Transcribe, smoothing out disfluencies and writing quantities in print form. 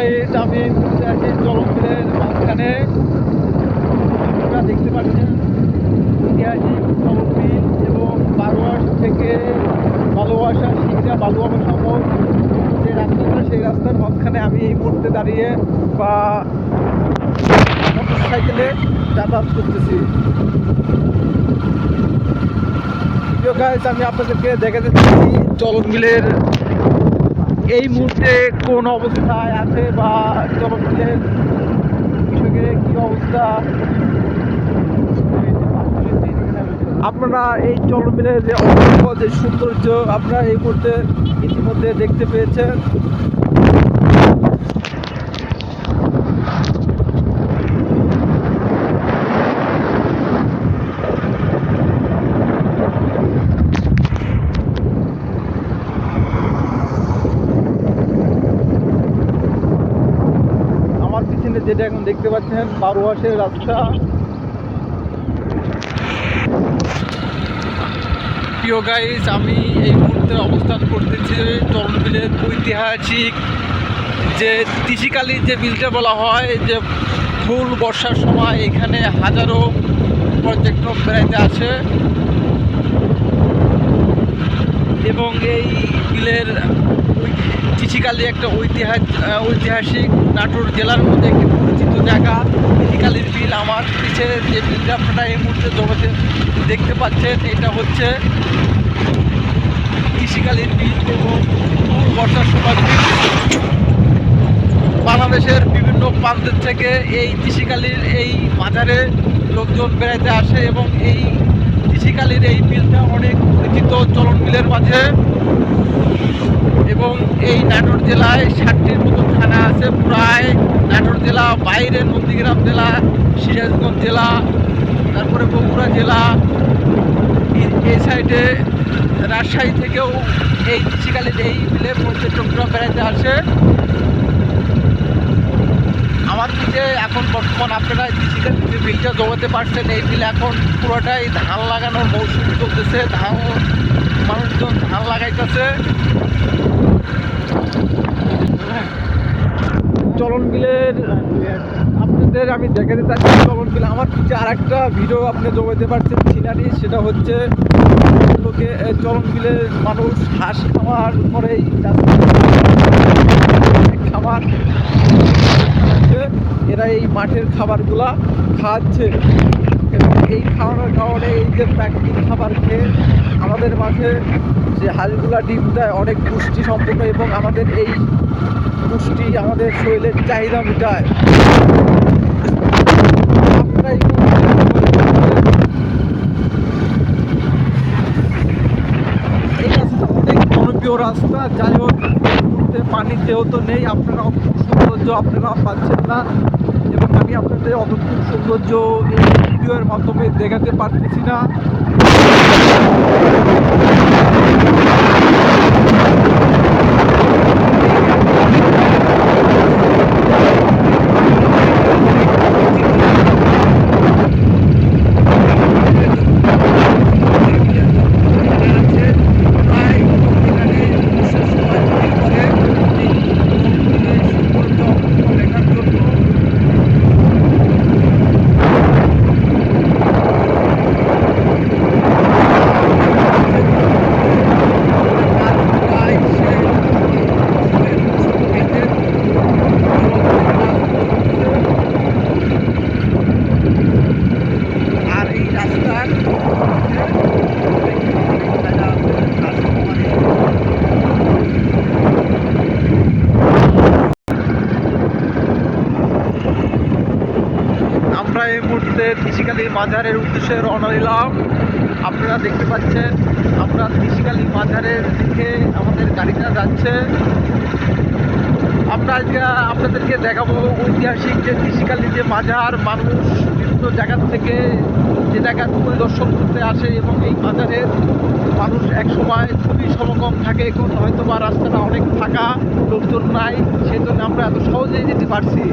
Guys, আমি ঘুরতে আছি চলনবিলের মাঝখানে। আপনারা দেখতে পাচ্ছেন ঐতিহাসিক চলনবিল এবং বারোয়াশ থেকে ভালোবাসা শিক্ষা ভালোবাসা মোড় যে রাস্তাটা, সেই রাস্তার মাঝখানে আমি এই মুহূর্তে দাঁড়িয়ে বা মোটর সাইকেলে যাতায়াত করতেছি। গাইস, আমি আপনাদেরকে দেখাতে চাচ্ছি চলনবিলের এই মুহূর্তে কোন অবস্থায় আছে বা চলনবিলের কৃষকের কি অবস্থা। আপনারা এই চলনবিলের যে অপূর্ব যে সৌন্দর্য আপনারা এই মুহূর্তে ইতিমধ্যে দেখতে পেয়েছেন। আমার পিছনে যেটা এখন দেখতে পাচ্ছেন বারোয়াশের রাস্তা। প্রিয় গাইস, আমি এই মুহূর্তে অবস্থান করতেছি চলনবিলের ঐতিহাসিক যে তিসিকালী যে বিলটা বলা হয়, যে ফুল বর্ষার সময় এখানে হাজারো পর্যটক বেড়াইতে আসে এবং এই বিলের তিসিকালী একটা ঐতিহাসিক নাটোর জেলার মধ্যে একটি পরিচিত জায়গা তিসিকালীর বিল। আমার পিছে যে বিলটা আপনারা এই মুহূর্তে জগতে দেখতে পাচ্ছেন, এটা হচ্ছে তিসিকালীর বিল এবং ফুল বর্ষার সময় বাংলাদেশের বিভিন্ন প্রান্তের থেকে এই তিসিকালীর এই মাজারে লোকজন বেড়াইতে আসে এবং এই তিসিকালীর এই বিলটা অনেক পরিচিত চলনবিলের মাঝে। এবং এই নাটোর জেলায় 60টির মতো থানা আছে। প্রায় নাটোর জেলা, বাইরের নন্দীগ্রাম জেলা, সিরাজগঞ্জ জেলা, তারপরে বগুড়া জেলা, এই সাইডে রাজশাহী থেকেও এই তিসিকালীর এই বিলে পর্যটকরা বেড়াইতে আসে। আমার পিঠে এখন বর্তমান আপনারা তিসিকালীর যে বিলটা জমাতে পারছেন, এই বিল এখন পুরোটাই ধান লাগানোর মৌসুম চলতেছে। মানুষজন ধান লাগাইতেছে। চলনবিলের আপনাদের আমি দেখাতে চাচ্ছি চলনবিল। আমার পিছিয়ে আর একটা ভিডিও আপনি জমাতে পারছেন সিনারি, সেটা হচ্ছে লোকে চলনবিলের মানুষ হাঁস খাওয়ার পরেই খাবার এরা এই মাঠের খাবারগুলা খাওয়াচ্ছে এবং এই খাওয়ানোর কারণে এই যে প্রাকৃতিক খাবার খেয়ে আমাদের মাঠে যে হাঁসগুলা ডিম দেয় অনেক পুষ্টি সম্পন্ন এবং আমাদের এই পুষ্টি আমাদের শরীরের চাহিদা মেটায়। আপনারা এই রাস্তা অনেক জনপ্রিয় রাস্তা। যাই হোক, পানি যেহেতু নেই, আপনারা অদ্ভুত সৌন্দর্য আপনারা পাচ্ছেন না এবং আমি আপনাদের অদ্ভুত সৌন্দর্য এই ভিডিওর মাধ্যমে দেখাতে পারতেছি না। আমরা এই মুহূর্তে তিসিকালীর মাজারের উদ্দেশ্যে রওনা দিলাম। আপনারা দেখতে পাচ্ছেন আমরা তিসিকালীর মাজারের দিকে আমাদের গাড়িটা যাচ্ছে। আমরা আজকে আপনাদেরকে দেখাবো ঐতিহাসিক যে তিসিকালীর যে মাজার। মানুষ বিভিন্ন জায়গার থেকে যে জায়গা পরিদর্শন করতে আসে এবং এই মাজারের মানুষ এক সময় খুবই সমাগম থাকে। এখন হয়তো বা রাস্তাটা অনেক ফাঁকা, লোকজন নাই, সেই জন্য আমরা এত সহজেই যেতে পারছি।